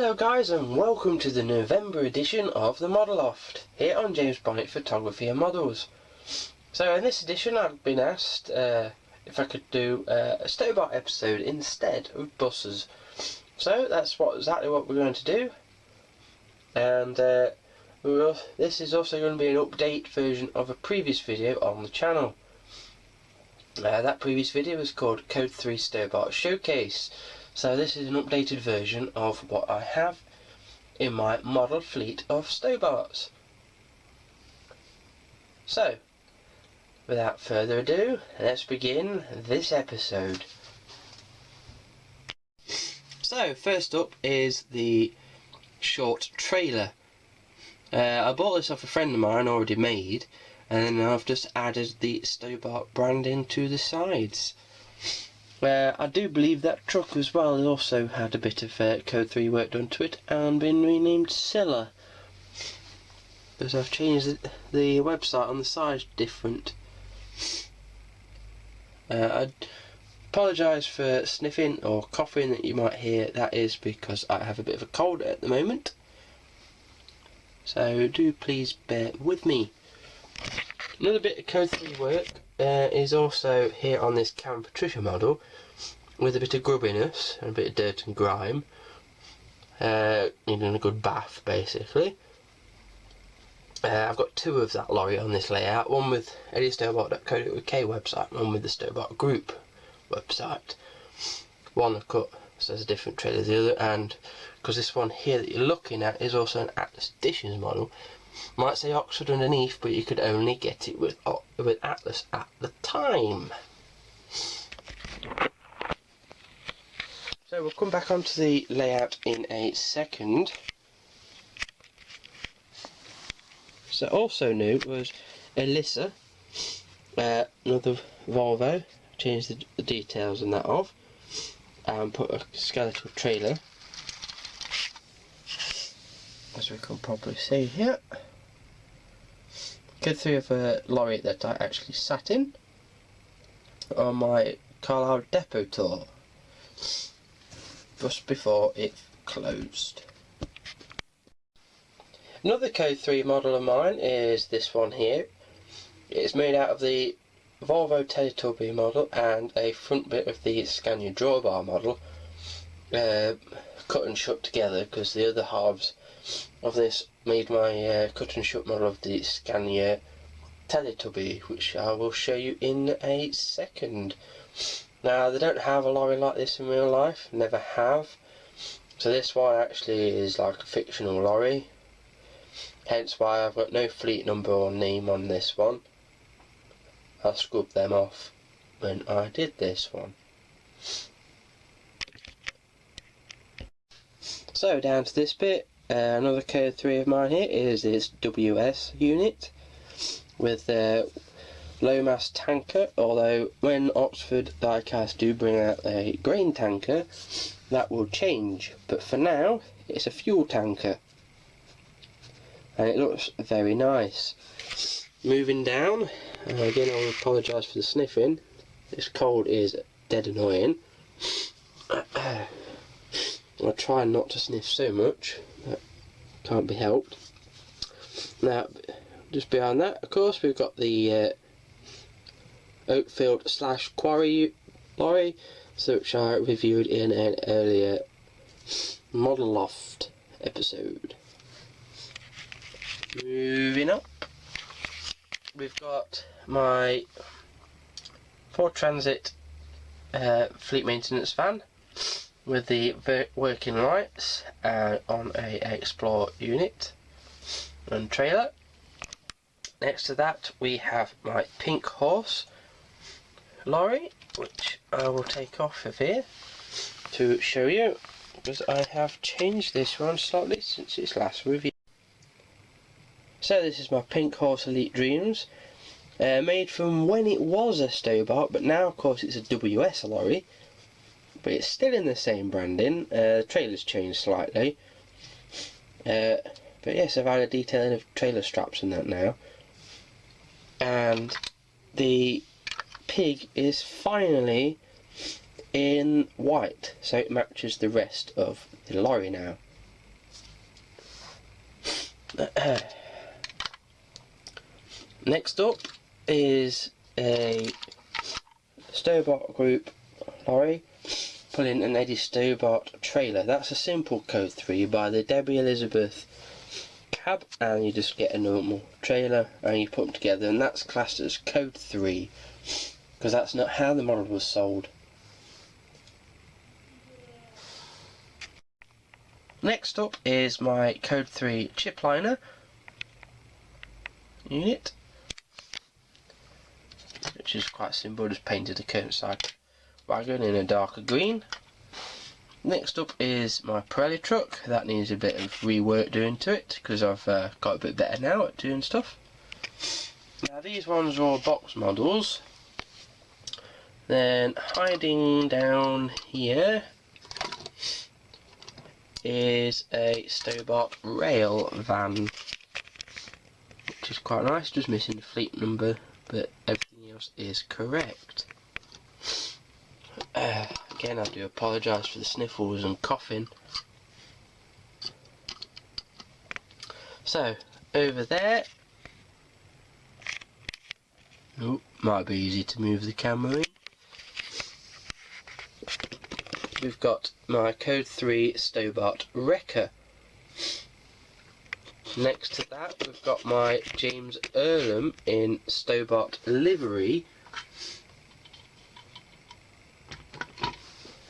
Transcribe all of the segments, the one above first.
Hello guys, and welcome to the November edition of the Model Loft, here on James Bonnet Photography and Models. So in this edition I've been asked if I could do a Stobart episode instead of buses. So that's exactly what we're going to do. And this is also going to be an update version of a previous video on the channel. That previous video was called Code3 Stobart Showcase. So this is an updated version of what I have in my model fleet of Stobarts. So, without further ado, let's begin this episode. So, first up is the short trailer. I bought this off a friend of mine already made, and then I've just added the Stobart branding to the sides. I do believe that truck as well has also had a bit of Code3 work done to it and been renamed Silla, because I've changed the website on the side different. I apologise for sniffing or coughing that you might hear. That is because I have a bit of a cold at the moment, so do please bear with me. Another bit of Code3 work is also here on this Karen Patricia model, with a bit of grubbiness and a bit of dirt and grime, needing a good bath basically. I've got two of that lorry on this layout, one with eddystobart.co.uk website and one with the Stobart Group website. One I've cut so there's a different trailer than the other, and because this one here that you're looking at is also an Atlas Editions model, might say Oxford underneath, but you could only get it with Atlas at the time. So we'll come back onto the layout in a second. So also new was Elissa, another Volvo. Changed the details on that off and put a skeletal trailer, as we can probably see here. Go through a lorry that I actually sat in on my Carlisle depot tour just before it closed. Another Code3 model of mine is this one here. It's made out of the Volvo Teletubby model and a front bit of the Scania drawbar model, cut and shut together, because the other halves of this made my cut and shut model of the Scania Teletubby, which I will show you in a second. Now, they don't have a lorry like this in real life, never have, so this one actually is like a fictional lorry, hence why I've got no fleet number or name on this one. I scrubbed them off when I did this one. So down to this bit, another Code3 of mine here is this WS unit with low mass tanker, although when Oxford diecast do bring out a grain tanker, that will change, but for now it's a fuel tanker and it looks very nice. Moving down, again I'll apologise for the sniffing, this cold is dead annoying. I try not to sniff so much, but can't be helped. Now, just behind that, of course, we've got the Oakfield / Quarry lorry, which I reviewed in an earlier Model Loft episode. Moving up, we've got my Ford Transit fleet maintenance van with the working lights on a Explorer unit and trailer. Next to that we have my Pink Horse lorry, which I will take off of here to show you, because I have changed this one slightly since its last review. So this is my Pink Horse Elite Dreams, made from when it was a Stobart, but now of course it's a WS lorry, but it's still in the same branding. The trailer's changed slightly, but yes, I've added detailing of trailer straps and that now, and the pig is finally in white, so it matches the rest of the lorry now. Next up is a Stobart Group lorry pulling an Eddie Stobart trailer. That's a simple Code 3 by the Debbie Elizabeth cab, and you just get a normal trailer and you put them together, and that's classed as Code 3 because that's not how the model was sold. Next up is my Code 3 chip liner unit, which is quite simple, just painted the curtain side wagon in a darker green. Next up is my Pirelli truck. That needs a bit of rework doing to it because I've got a bit better now at doing stuff. Now these ones are all box models. Then hiding down here is a Stobart rail van, which is quite nice, just missing the fleet number, but everything else is correct. Again, I do apologise for the sniffles and coughing. So, over there, might be easy to move the camera in. We've got my Code 3 Stobart Wrecker. Next to that, we've got my James Earlham in Stobart livery.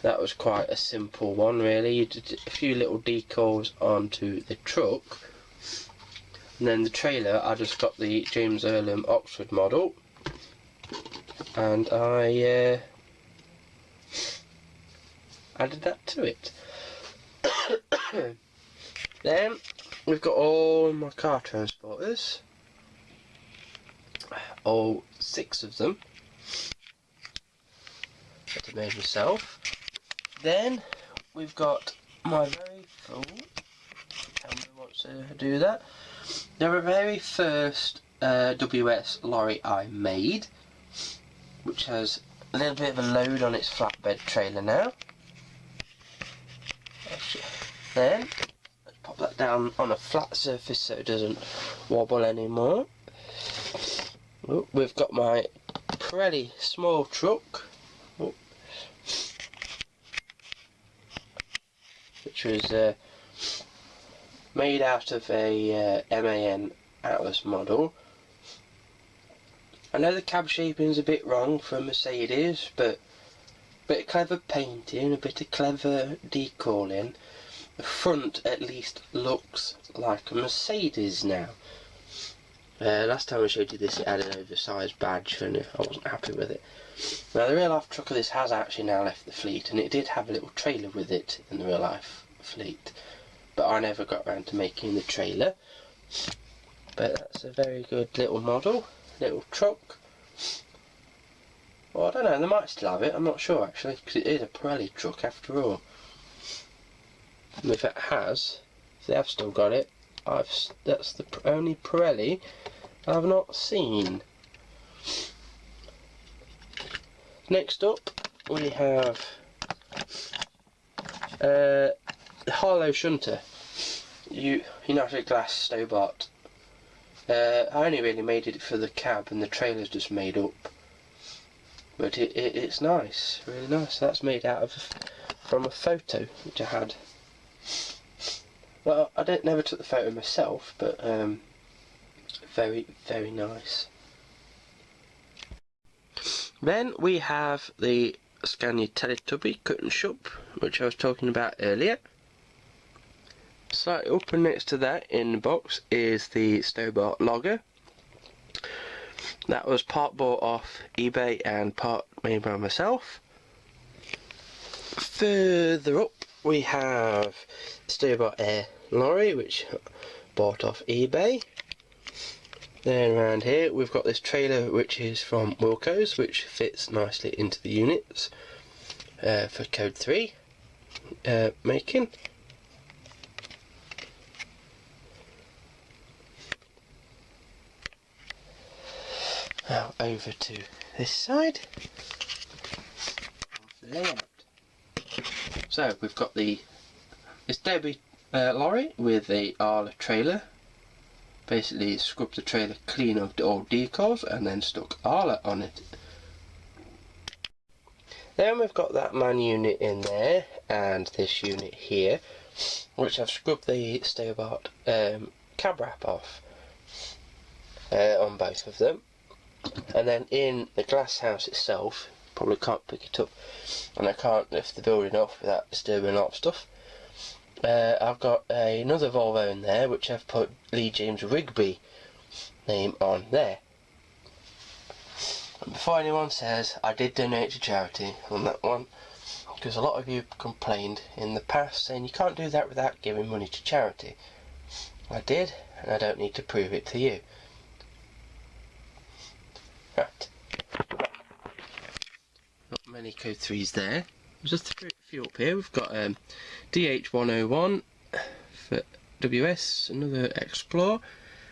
That was quite a simple one, really. You did a few little decals onto the truck, and then the trailer, I just got the James Earlham Oxford model, and I added that to it. Then we've got all my car transporters, all 6 of them that I made myself. Then we've got my very camera wants to do that. The very first WS lorry I made, which has a little bit of a load on its flatbed trailer now. Then let's pop that down on a flat surface so it doesn't wobble anymore. We've got my Pirelli small truck, which was made out of a MAN Atlas model. I know the cab shaping is a bit wrong for a Mercedes, but a bit of clever painting, a bit of clever decaling. The front at least looks like a Mercedes now. Last time I showed you this, it had an oversized badge and I wasn't happy with it. Now the real life truck of this has actually now left the fleet, and it did have a little trailer with it in the real life fleet, but I never got around to making the trailer. But that's a very good little model, little truck. Well, I don't know, they might still have it, I'm not sure actually, because it is a Pirelli truck after all. And if it has, if they have still got it, that's the only Pirelli I've not seen. Next up we have the Harlow Shunter, United Glass Stobart. I only really made it for the cab and the trailer's just made up, but it's nice, really nice. That's made out of from a photo which I had. Well, I never took the photo myself, but very, very nice. Then we have the Scania Teletubby cut and shop, which I was talking about earlier. Slightly up and next to that in the box is the Stobart Logger. That was part bought off eBay and part made by myself. Further up we have Stobart Air lorry, which bought off eBay. Then around here we've got this trailer which is from Wilco's, which fits nicely into the units for Code 3 making. Now over to this side. Layout. So we've got this Debbie lorry with a Arla trailer basically scrubbed the trailer clean of the old decals and then stuck Arla on it. Then we've got that man unit in there and this unit here, which I've scrubbed the Stobart cab wrap off on both of them. And then in the glass house itself, probably can't pick it up and I can't lift the building off without disturbing a lot of stuff. I've got another Volvo in there which I've put Lee James Rigby name on there. And before anyone says, I did donate to charity on that one, because a lot of you complained in the past saying you can't do that without giving money to charity. I did, and I don't need to prove it to you. Right. Not many Code 3s there. Just a few up here. We've got DH101 for WS, another Explorer,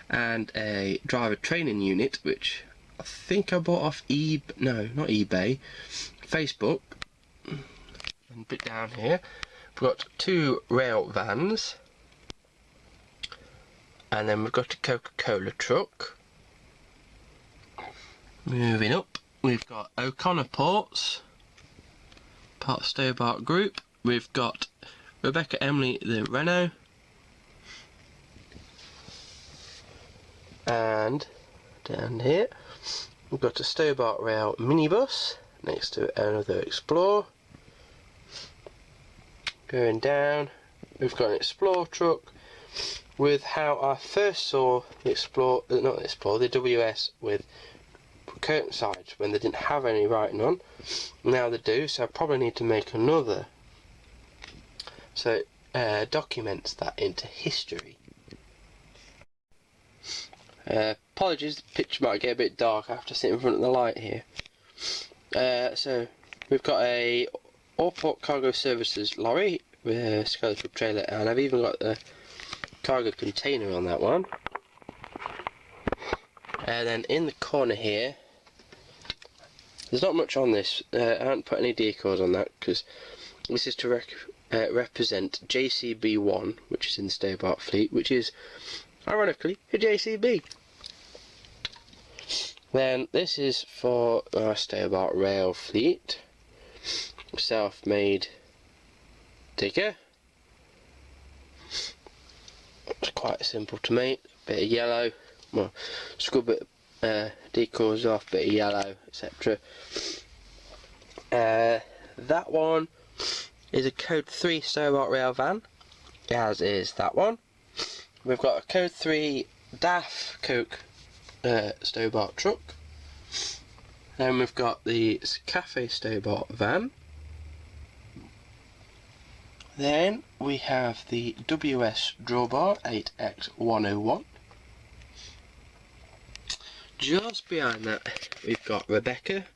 and a driver training unit, which I think I bought off eBay, Facebook. And a bit down here, we've got 2 rail vans, and then we've got a Coca-Cola truck. Moving up, we've got O'Connor Ports, part of Stobart Group. We've got Rebecca Emily the Renault, and down here we've got a Stobart Rail minibus next to another Explorer. Going down, we've got an Explorer truck with how I first saw the Explorer, the WS with curtain sides when they didn't have any writing on. Now they do, so I probably need to make another so it documents that into history. Apologies, the picture might get a bit dark. I have to sit in front of the light here. So we've got a Allport Cargo Services lorry with a skeletal trailer, and I've even got the cargo container on that one. And then in the corner here, there's not much on this. I haven't put any decals on that because this is to represent JCB1, which is in the Stobart fleet, which is ironically a JCB. Then this is for our Stobart rail fleet, self-made digger. It's quite simple to make. Bit of yellow, well, scrub it decals off, bit of yellow, etc. That one is a Code 3 Stobart rail van, as is that one. We've got a Code 3 DAF Coke Stobart truck. Then we've got the Cafe Stobart van. Then we have the WS Drawbar 8X101. Just behind that we've got Rebecca,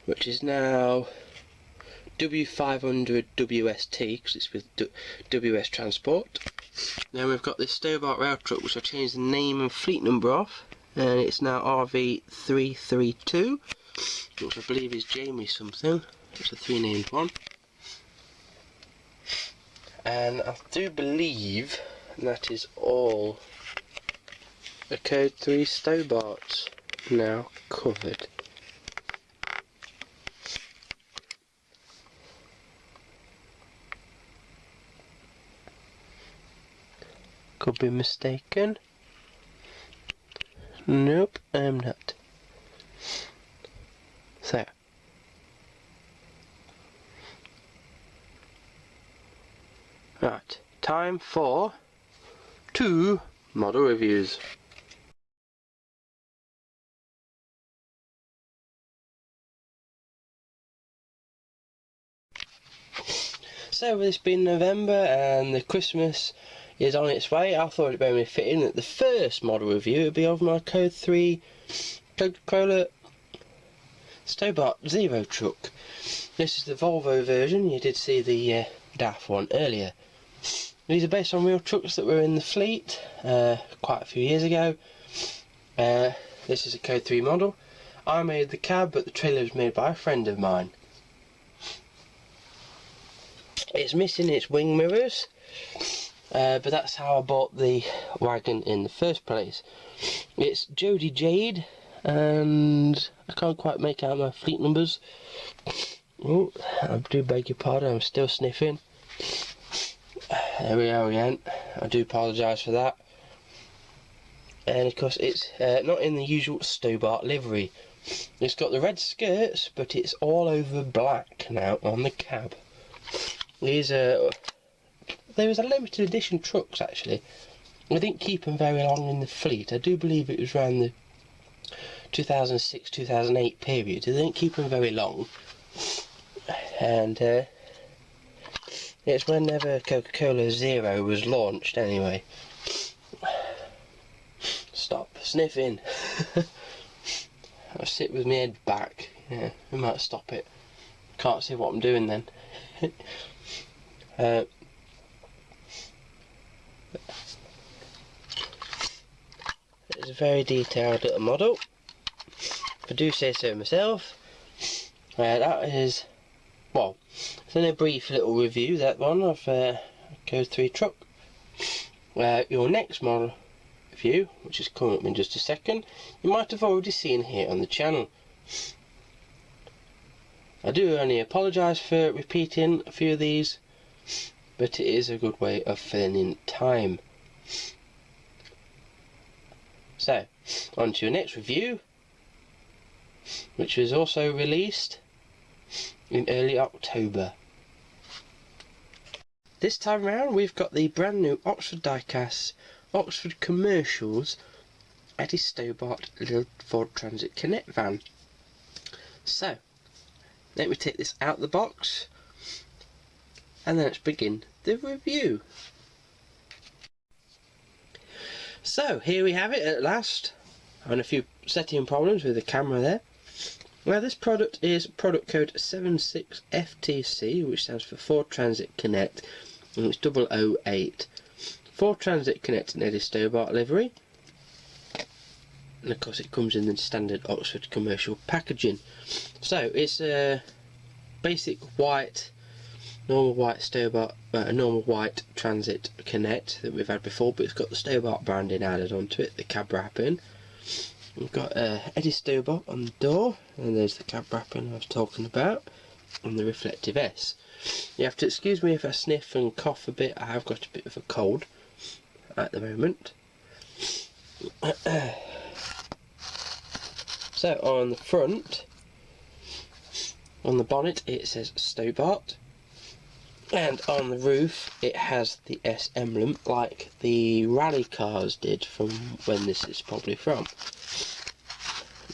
which is now W500 WST because it's with WS Transport. Then we've got this Stobart rail truck, which I changed the name and fleet number of, and it's now RV332, which I believe is Jamie something. It's a 3-named one. And I do believe that is all the Code 3 Stobarts now covered. Could be mistaken. Nope, I'm not. So. Right, time for 2 model reviews. So with this being November and the Christmas is on its way, I thought it would be fitting that the first model review would be of my Code 3 Coca-Cola Stobart Zero truck. This is the Volvo version. You did see the DAF one earlier. These are based on real trucks that were in the fleet quite a few years ago. This is a Code 3 model. I made the cab, but the trailer was made by a friend of mine. It's missing its wing mirrors, but that's how I bought the wagon in the first place. It's Jody Jade, and I can't quite make out my fleet numbers. Oh, I do beg your pardon, I'm still sniffing. There we are again. I do apologise for that. And of course it's not in the usual Stobart livery. It's got the red skirts, but it's all over black now on the cab. These are... There was a limited edition trucks actually. I didn't keep them very long in the fleet. I do believe it was around the 2006-2008 period. I didn't keep them very long. And it's whenever Coca-Cola Zero was launched anyway. Stop sniffing. I'll sit with my head back. Yeah, we might stop it. Can't see what I'm doing then. It's a very detailed little model, if I do say so myself. That is, well, it's only a brief little review, that one, of Code3 truck. Your next model review, which is coming up in just a second, you might have already seen here on the channel. I do only apologise for repeating a few of these, but it is a good way of filling in time. So, on to your next review, which was also released in early October. This time round we've got the brand new Oxford diecast Oxford Commercials Eddie Stobart little Ford Transit Connect van. So, let me take this out the box and then let's begin the review. So here we have it at last. Having a few setting problems with the camera there. Now this product is product code 76FTC, which stands for Ford Transit Connect, and it's 008. Ford Transit Connect and Eddie Stobart livery. And of course it comes in the standard Oxford commercial packaging. So it's a basic white, normal white Stobart, a normal white Transit Connect that we've had before, but it's got the Stobart branding added onto it, the cab wrapping. We've got Eddie Stobart on the door, and there's the cab wrapping I was talking about, and the reflective S. You have to excuse me if I sniff and cough a bit, I have got a bit of a cold at the moment. So on the front, on the bonnet it says Stobart, and on the roof it has the S emblem like the rally cars did from when this is probably from.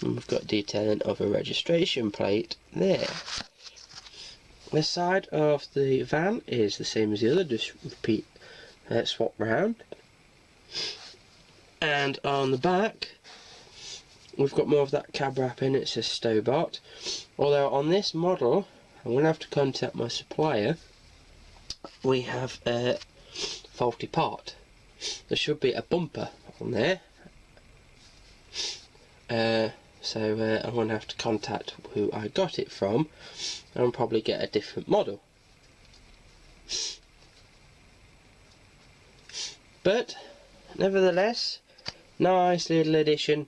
And we've got detailing of a registration plate there. The side of the van is the same as the other, just repeat, swap round. And on the back we've got more of that cab wrapping, it says Stobart. Although on this model, I'm going to have to contact my supplier, we have a faulty part. There should be a bumper on there. So I'm going to have to contact who I got it from and probably get a different model. But nevertheless, nice little addition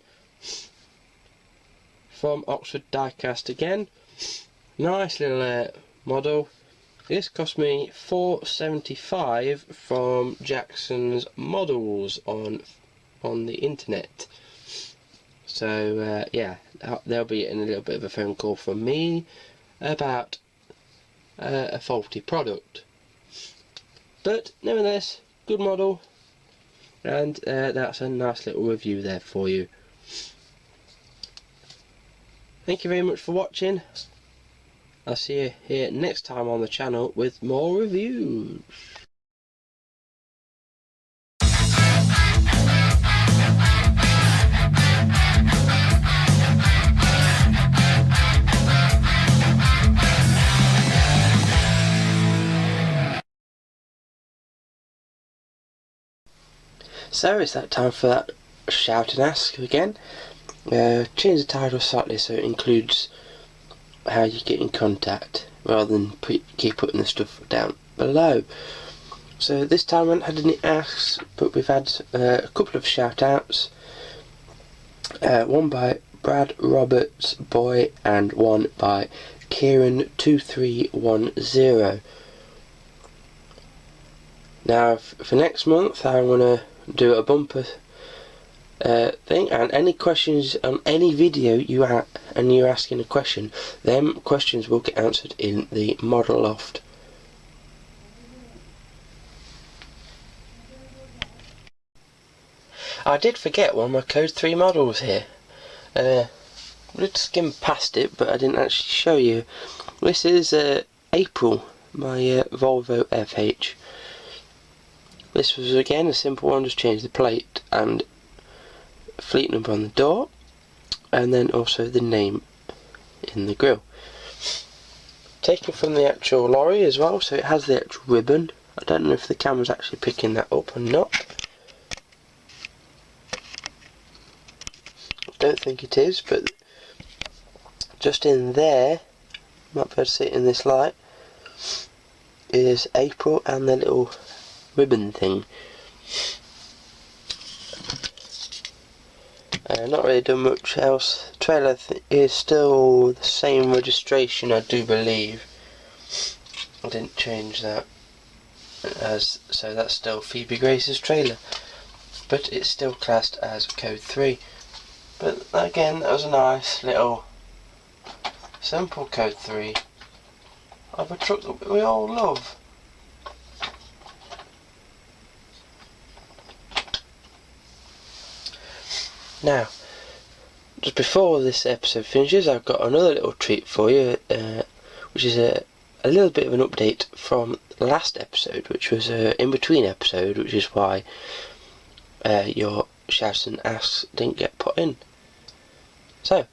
from Oxford Diecast again. Nice little model. This cost me £4.75 from Jackson's Models on the internet. So yeah, they'll be getting a little bit of a phone call from me about a faulty product. But nevertheless, good model, and that's a nice little review there for you. Thank you very much for watching. I'll see you here next time on the channel with more reviews. So it's that time for that shout and ask again. Change the title slightly so it includes how you get in contact rather than keep putting the stuff down below. So this time I haven't had any asks, but we've had a couple of shout outs. One by Brad Roberts Boy and one by Kieran2310. Now for next month I want to do a bumper thing, and any questions on any video you're asking a question, them questions will get answered in the model loft. I did forget one of my Code 3 models here. I did skim past it, but I didn't actually show you. This is April, my Volvo FH. This was again a simple one, just change the plate and fleet number on the door, and then also the name in the grille. Taken from the actual lorry as well, so it has the actual ribbon. I don't know if the camera's actually picking that up or not. I don't think it is, but just in there, might be able to see it in this light, is April and the little ribbon thing. Not really done much else. The trailer is still the same registration, I do believe. I didn't change that, so that's still Phoebe Grace's trailer, but it's still classed as Code 3. But again, that was a nice little simple Code 3 of a truck that we all love. Now, just before this episode finishes, I've got another little treat for you, which is a little bit of an update from last episode, which was an in-between episode, which is why your shouts and asks didn't get put in. So,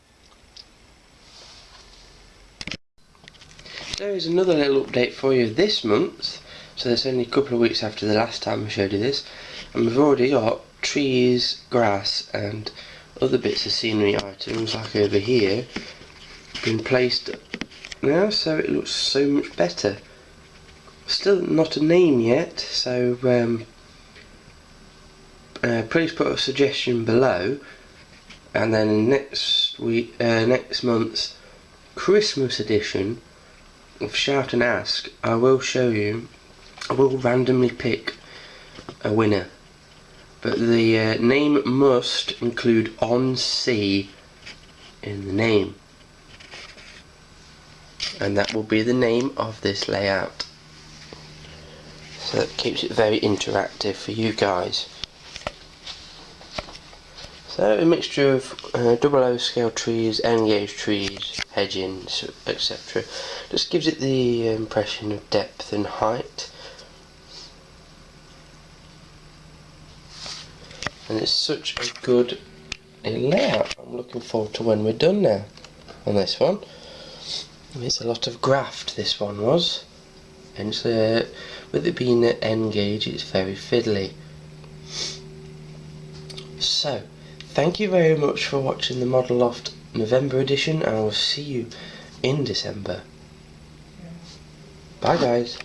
there is another little update for you this month. So it's only a couple of weeks after the last time I showed you this, and we've already got trees, grass and other bits of scenery items like over here been placed now, so it looks so much better. Still not a name yet, so please put a suggestion below, and then next month's Christmas edition of Shout and Ask, I will randomly pick a winner, but the name must include on sea in the name, and that will be the name of this layout, so that keeps it very interactive for you guys. So a mixture of double O scale trees, N-gauge trees, hedging, etc. Just gives it the impression of depth and height. And it's such a good layout. I'm looking forward to when we're done now on this one. It's a lot of graft, this one was. And with it being at N-gauge, it's very fiddly. So, thank you very much for watching the Model Loft November edition, and I will see you in December. Bye guys.